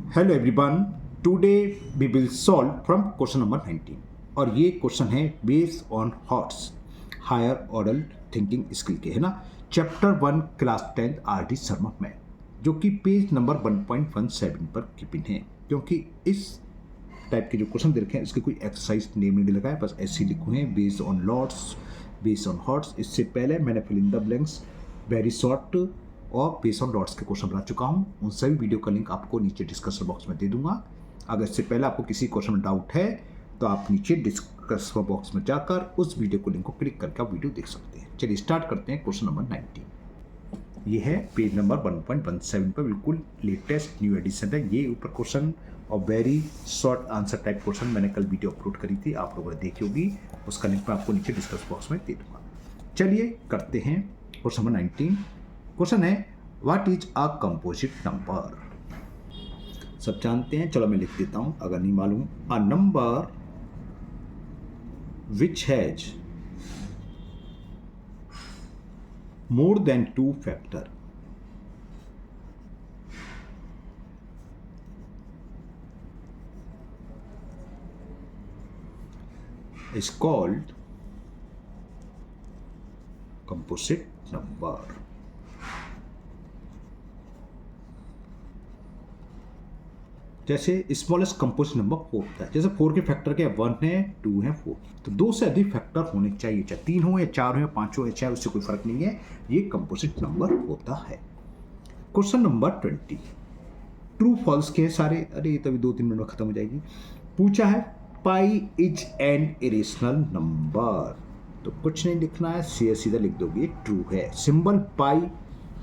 Hello everyone, today we will solve from question number 19 और ये question है based on HOTS higher order thinking skill के, है ना। Chapter 1 class 10 R D Sharma में, जो कि पेज नंबर 1.17 पर कीपिंग है। क्योंकि इस टाइप के जो क्वेश्चन दे रखे हैं इसके कोई एक्सरसाइज नेम नहीं लगा है, बस ऐसे ही लिखे हैं based on LOTS, based on HOTS. इससे पहले मैंने fill in the blanks very short और बेस्ड ऑन डॉट्स के क्वेश्चन बना चुका हूँ। उन सभी वीडियो का लिंक आपको नीचे डिस्क्रिप्शन बॉक्स में दे दूंगा। अगर इससे पहले आपको किसी क्वेश्चन में डाउट है तो आप नीचे डिस्क्रिप्शन बॉक्स में जाकर उस वीडियो को लिंक को क्लिक करके आप वीडियो देख सकते हैं। चलिए स्टार्ट करते हैं। क्वेश्चन नंबर 19 ये है पेज नंबर 1.17 पर, बिल्कुल लेटेस्ट न्यू एडिशन है ये। ऊपर क्वेश्चन और very short answer type question मैंने कल वीडियो अपलोड करी थी, आप लोगों ने देखी होगी, उसका लिंक मैं आपको नीचे डिस्क्रिप्शन बॉक्स में दे दूंगा। चलिए करते हैं क्वेश्चन नंबर 19। क्वेश्चन है what is a composite number. सब जानते हैं, चलो मैं लिख देता हूं अगर नहीं मालूम। A number which has more than 2 factor is called composite number। जैसे स्मॉलेस्ट कंपोजिट नंबर 4 होता है, जैसे 4 के फैक्टर के 1 है, 2 है, 4, तो 2 से अधिक फैक्टर होने चाहिए, चाहे 3 हो या 4 हो या 5 हो या 6, उससे कोई फर्क नहीं है, ये कंपोजिट नंबर होता है। क्वेश्चन नंबर 20 ट्रू फॉल्स के सारे, अरे ये तो अभी 2-3 मिनट में खत्म हो जाएगी। पूछा है pi is an irrational number, तो कुछ नहीं लिखना है, सीधा लिख दोगे ट्रू है। सिंबल पाई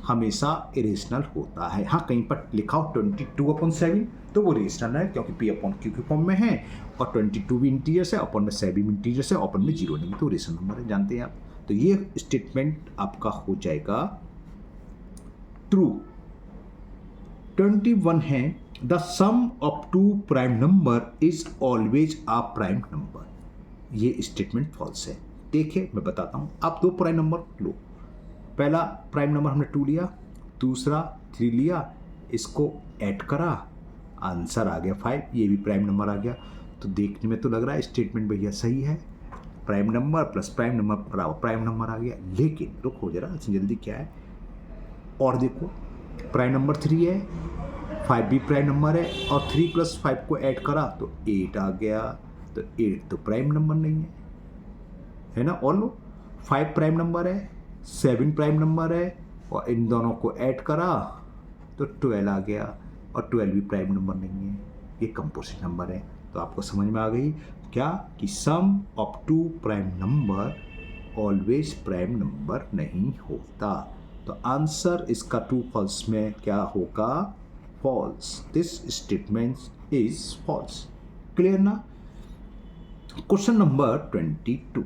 हमेशा इरेशनल होता है। हाँ, कहीं पर लिखा हो 22/7 तो वो इरेशनल है, क्योंकि पी अपॉन क्यू के फॉर्म में है, और 22 भी इंटीजर्स है, अपॉन में 7 भी इंटीजर्स है, अपॉन में 0 नहीं, तो इरेशनल नंबर है, जानते हैं आप। तो ये स्टेटमेंट आपका हो जाएगा ट्रू। 21 है the sum of 2 prime number is always a prime number, ये स्टेटमेंट फॉल्स है। देखिए मैं बताता हूँ, आप 2 प्राइम नंबर लो, पहला प्राइम नंबर हमने 2 लिया, दूसरा 3 लिया, इसको ऐड करा, आंसर आ गया 5, ये भी प्राइम नंबर आ गया। तो देखने में तो लग रहा है स्टेटमेंट भैया सही है, prime number plus prime number prime number आ गया। लेकिन रुको जरा, जल्दी क्या है, और देखो प्राइम नंबर 3 है, 5 भी प्राइम नंबर है, और 3 + 5 को ऐड करा तो 8 आ गया, तो 8 तो प्राइम नंबर नहीं है ना। और लो 5 प्राइम नंबर है, 7 प्राइम नंबर है, और इन दोनों को ऐड करा तो 12 आ गया, और 12 भी प्राइम नंबर नहीं है, ये कंपोजिट नंबर है। तो आपको समझ में आ गई क्या कि sum of 2 prime number always prime number नहीं होता। तो आंसर इसका ट्रू फॉल्स में क्या होगा, false. This statement is false. Clear ना। Question number 22।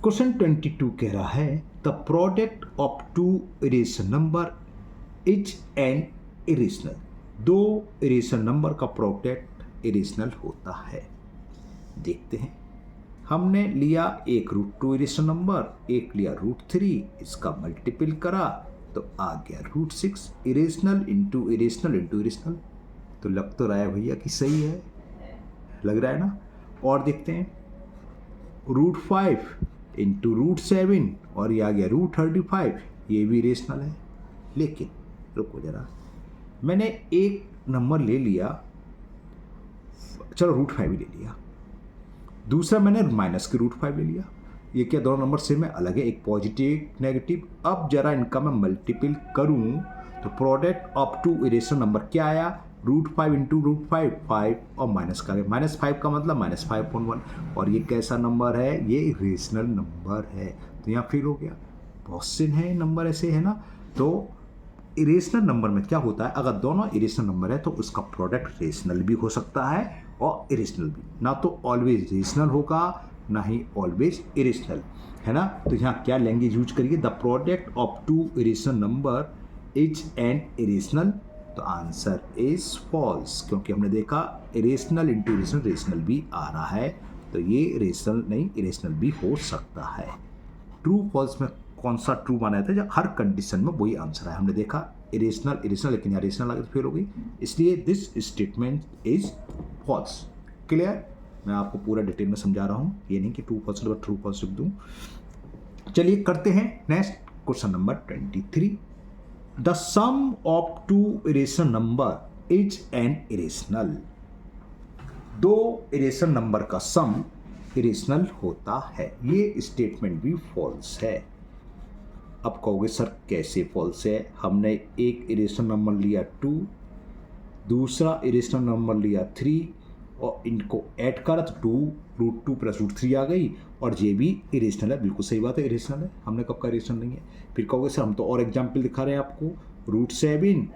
क्वेश्चन 22 कह रहा है the product of 2 irrational number is an irrational. 2 irrational number का प्रोडक्ट इरेशनल होता है। देखते हैं, हमने लिया एक √2 इरेशनल नंबर, एक लिया √3, इसका मल्टीपल करा तो आ गया √6। Irrational into irrational into irrational, तो लग तो रहा है भैया कि सही है, लग रहा है ना। और देखते हैं √5 इंटू √7, और ये आ गया √35, ये भी इरेशनल है। लेकिन रुको जरा, मैंने एक नंबर ले लिया, चलो √5 ही ले लिया, दूसरा मैंने माइनस के √5 ले लिया, ये क्या दोनों नंबर सेम है, अलग है, एक पॉजिटिव नेगेटिव। अब जरा इनका मैं मल्टीपल करूं तो प्रोडक्ट ऑफ 2 इरेशनल नंबर क्या आया, √5 इंटू √5 5, और माइनस का -5 का मतलब -5/1, और ये कैसा नंबर है, ये इरेशनल नंबर है। तो यहाँ फेल हो गया। बहुत से हैं नंबर ऐसे, है ना। तो इरेशनल नंबर में क्या होता है, अगर दोनों इरेशनल नंबर है तो उसका प्रोडक्ट रेशनल भी हो सकता है और इरेशनल भी, ना तो ऑलवेज रेशनल होगा ना ही ऑलवेज इरेशनल, है ना। तो यहाँ क्या लैंग्वेज यूज करिए, the product of 2 irrational number is an irrational, तो आंसर इज फॉल्स, क्योंकि हमने देखा इरेशनल इंटू इरेशनल रेशनल भी आ रहा है, तो ये रेशनल नहीं इरेशनल भी हो सकता है। ट्रू फॉल्स में कौन सा ट्रू माना जाता है, जब हर कंडीशन में वही आंसर है। हमने देखा इरेशनल इरेशनल, लेकिन यहाँ रेशनल आगे तो फेल हो गई, इसलिए this statement is false. Clear? मैं आपको पूरा डिटेल में समझा रहा हूँ, ये नहीं कि ट्रू फॉल्स और ट्रू फॉल्स लिख दूँ। चलिए करते हैं next question number 23। The sum of two irrational number is an irrational. दो इरेशनल नंबर का सम इरेशनल होता है, ये स्टेटमेंट भी फॉल्स है। अब कहोगे सर कैसे फॉल्स है? हमने एक इरेशनल नंबर लिया 2, दूसरा इरेशनल नंबर लिया 3 और इनको ऐड करा तो 2 √2 + √3 आ गई, और ये भी इरेशनल है। बिल्कुल सही बात है, इरेशनल है। हमने कब का इरेशनल नहीं है? फिर कहोगे सर हम तो और एग्जाम्पल दिखा रहे हैं आपको, √7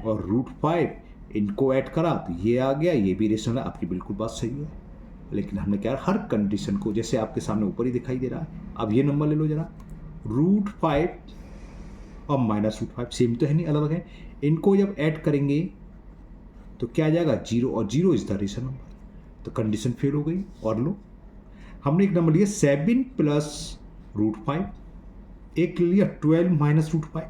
और √5 इनको ऐड करा तो ये आ गया, ये भी इरेशनल है। आपकी बिल्कुल बात सही है, लेकिन हमने क्या हर कंडीशन को, जैसे आपके सामने ऊपर ही दिखाई दे रहा है, अब ये नंबर ले लो जरा, √5 और -√5 सेम तो है नहीं, अलग अलग है। इनको जब ऐड करेंगे तो क्या आ जाएगा? 0, और 0 इज द रेशनल नंबर, तो कंडीशन फेल हो गई। और लो, हमने एक नंबर लिया 7 + √5, एक लिया 12 - √5,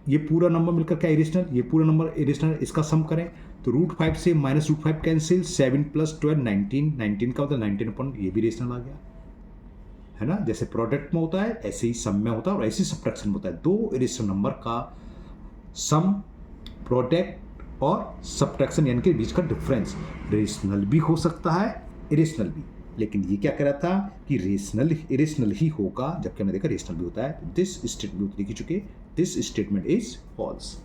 ये पूरा नंबर मिलकर क्या इरेशनल, ये पूरा नंबर इरेशनल, इसका सम करें तो √5 से -√5 कैंसिल, 7 + 12 19, 19 का मतलब 19 अपन, ये भी रेशनल आ गया, है ना। जैसे प्रोडक्ट में होता है ऐसे ही सम में होता है, और ऐसे ही सब्ट्रैक्शन में होता है। दो इरेशनल नंबर का सम, प्रोडक्ट और सब्ट्रैक्शन यानी कि बीच का डिफरेंस रेशनल भी हो सकता है, इरेशनल भी। लेकिन ये क्या कह रहा था कि रेशनल इरेशनल ही होगा, जबकि हमने देखा रेशनल भी होता है। दिस स्टेटमेंट लिख चुके, this statement is false.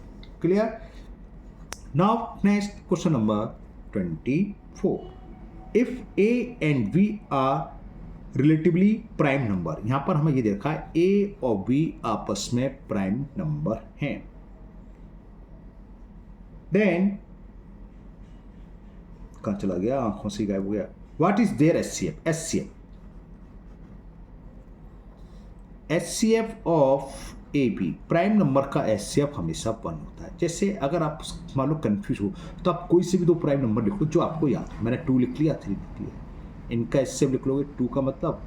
Clear? Now next question number 24। If A and B are relatively prime number, यहां पर हमें ये देखा है ए और बी आपस में प्राइम नंबर हैं, देन कहां चला गया, आंखों से गायब हो गया। What is their HCF? HCF of A B, prime number का एचसीएफ हमेशा 1 होता है। जैसे अगर आप मान लो कंफ्यूज हो तो आप कोई से भी दो प्राइम नंबर लिख लो जो आपको याद है। मैंने 2 लिख लिया, 3 लिख लिया, इनका एचसीएफ लिख लोगे। 2 का मतलब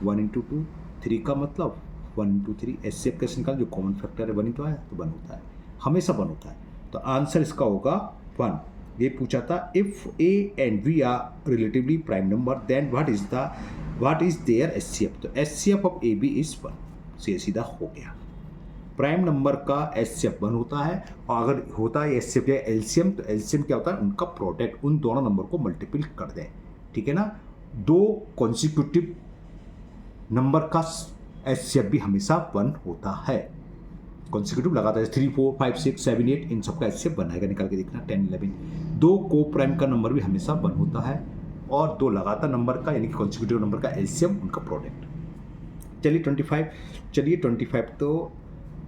1 × 2, 3 का मतलब 1 × 3। एचसीएफ कैसे निकाल? जो कॉमन फैक्टर है 1 तो आया तो 1 होता है, हमेशा 1 होता है। तो आंसर इसका होगा 1। ये पूछा था if A and B are relatively prime number then what is their HCF. तो HCF of A B is 1, सीधा हो गया। प्राइम नंबर का एचसीएफ 1 होता है, और अगर होता है एचसीएफ या एलसीएम, तो एलसीएम क्या होता है? उनका प्रोडक्ट, उन दोनों नंबर को मल्टीपल कर दें, ठीक है ना। दो कॉन्सिक्यूटिव नंबर का एचसीएफ भी हमेशा 1 होता है। कॉन्सिक्यूटिव लगातार 3 4 5 6 7 8 इन सबका एचसीएफ बनाएगा, निकाल के देखना 10 11। दो को प्राइम का नंबर भी हमेशा 1 होता है, और दो लगातार नंबर का यानी कि कॉन्सिक्यूटिव नंबर का एलसीएम उनका प्रोडक्ट। चलिए 25 तो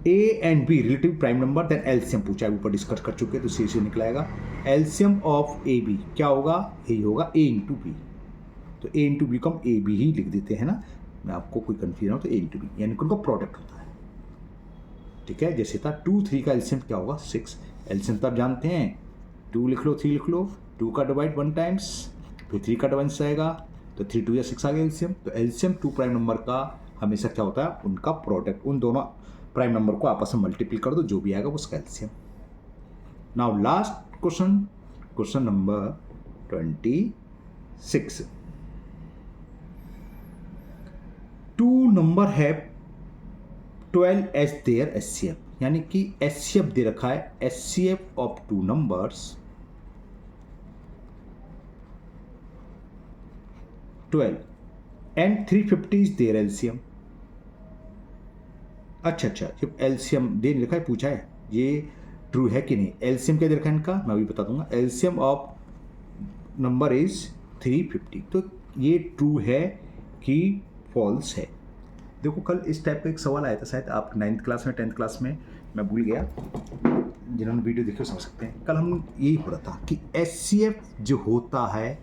A and B relative prime number then LCM पूछा है, ऊपर डिस्कस कर चुके हैं, तो सी से निकलाएगा। एलसीएम ऑफ ए बी क्या होगा? ये होगा ए इंटू बी। तो ए इंटू बी को हम ए बी ही लिख देते हैं ना, मैं आपको कोई कन्फ्यूजन हो तो ए इंटू बी, यानी कि उनका प्रोडक्ट होता है, ठीक है। जैसे था 2 3 का एलसीएम क्या होगा? 6। एलसीएम तो आप जानते हैं, 2 लिख लो 3 लिख लो, 2 का डिवाइड 1 टाइम्स, फिर 3 का डिवाइड आएगा, तो 3 2 या 6 आ गया एलसीएम। तो एलसीएम 2 प्राइम नंबर का हमेशा क्या होता है? उनका प्रोडक्ट, उन दोनों प्राइम नंबर को आपस में मल्टीप्लाई कर दो, जो भी आएगा वो उसका LCM. Now last question number 26। 2 number है 12 एज देयर एचसीएफ, यानी कि एचसीएफ दे रखा है, HCF of 2 numbers 12 and 350 is their LCM. अच्छा, जब एलसीएम दे रखा है, पूछा है, ये ट्रू है कि नहीं? एलसीएम क्या दे रखा है इनका, मैं अभी बता दूंगा। एलसीएम ऑफ नंबर इज 350, तो ये ट्रू है कि फॉल्स है? देखो कल इस टाइप का एक सवाल आया था, शायद आप 9th क्लास में 10th क्लास में, मैं भूल गया, जिन्होंने वीडियो देखी समझ सकते हैं। कल हम यही हो रहा था कि एचसीएफ जो होता है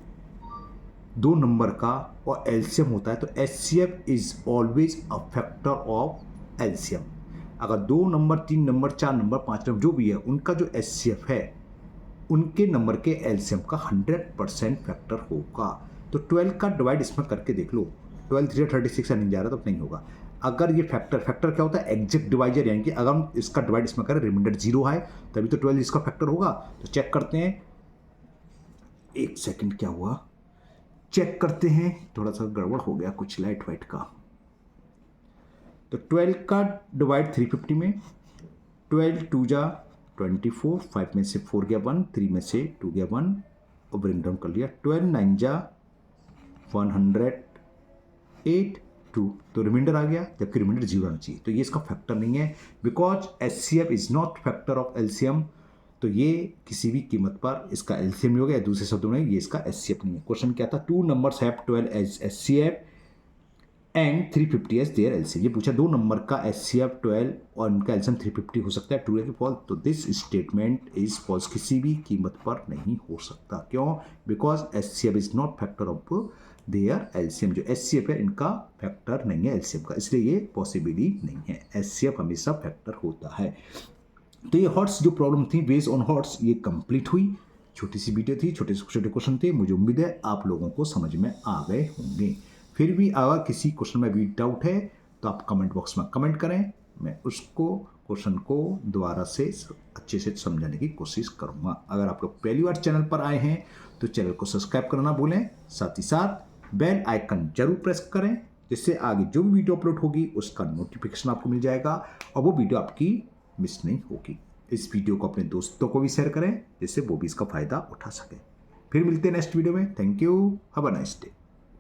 2 नंबर का और एलसीएम होता है, तो HCF is always a factor of LCM. अगर 2 नंबर 3 नंबर 4 नंबर 5 नंबर जो भी है, उनका जो एचसीएफ है उनके नंबर के एलसीएम का 100% फैक्टर होगा। तो 12 का डिवाइड इसमें करके देख लो, 12 3 36 नहीं जा रहा तो नहीं होगा। अगर ये फैक्टर क्या होता है, एग्जैक्ट डिवाइजर, यानी कि अगर हम इसका डिवाइड इसमें करें, रिमाइंडर 0 है तभी तो 12 इसका फैक्टर होगा। तो चेक करते हैं, एक सेकंड, क्या हुआ, चेक करते हैं, थोड़ा सा गड़बड़ हो गया कुछ लाइट वाइट का। तो 12 का डिवाइड 350 में, 12 2 जा 24, 5 में से 4 गया 1, 3 में से 2 गया 1 और ब्रेक डाउन कर लिया। 12 9 जा 108 2, तो रिमाइंडर आ गया, जबकि रिमाइंडर 0 आना चाहिए। तो ये इसका फैक्टर नहीं है, because HCF is not factor of LCM। तो ये किसी भी कीमत पर इसका LCM नहीं होगा, या दूसरे शब्दों में ये इसका HCF नहीं है। क्वेश्चन क्या था, 2 numbers have 12 as HCF and 350 as their LCM। ये पूछा 2 नंबर का HCF 12 और उनका LCM 350 हो सकता है, ट्रू है कि फॉल्स। तो दिस स्टेटमेंट इज फॉल्स, किसी भी कीमत पर नहीं हो सकता। क्यों? Because HCF is not factor of their LCM। जो HCF है इनका फैक्टर नहीं है LCM का, इसलिए ये पॉसिबिलिटी नहीं है। HCF हमेशा फैक्टर होता है। तो ये हॉट्स जो प्रॉब्लम थी बेस्ड ऑन हॉट्स, ये कंप्लीट हुई। छोटी सी वीडियो थी, छोटे से छोटे क्वेश्चन थे। मुझे उम्मीद है आप लोगों को समझ में आ गए होंगे। फिर भी अगर किसी क्वेश्चन में भी डाउट है तो आप कमेंट बॉक्स में कमेंट करें, मैं उसको क्वेश्चन को दोबारा से अच्छे से समझाने की कोशिश करूँगा। अगर आप लोग पहली बार चैनल पर आए हैं तो चैनल को सब्सक्राइब करना भूलें, साथ ही साथ बेल आइकन जरूर प्रेस करें, जिससे आगे जो भी वीडियो अपलोड होगी उसका नोटिफिकेशन आपको मिल जाएगा और वो वीडियो आपकी मिस नहीं होगी। इस वीडियो को अपने दोस्तों को भी शेयर करें, जिससे वो भी इसका फायदा उठा सके। फिर मिलते हैं नेक्स्ट वीडियो में। Thank you, have a nice day.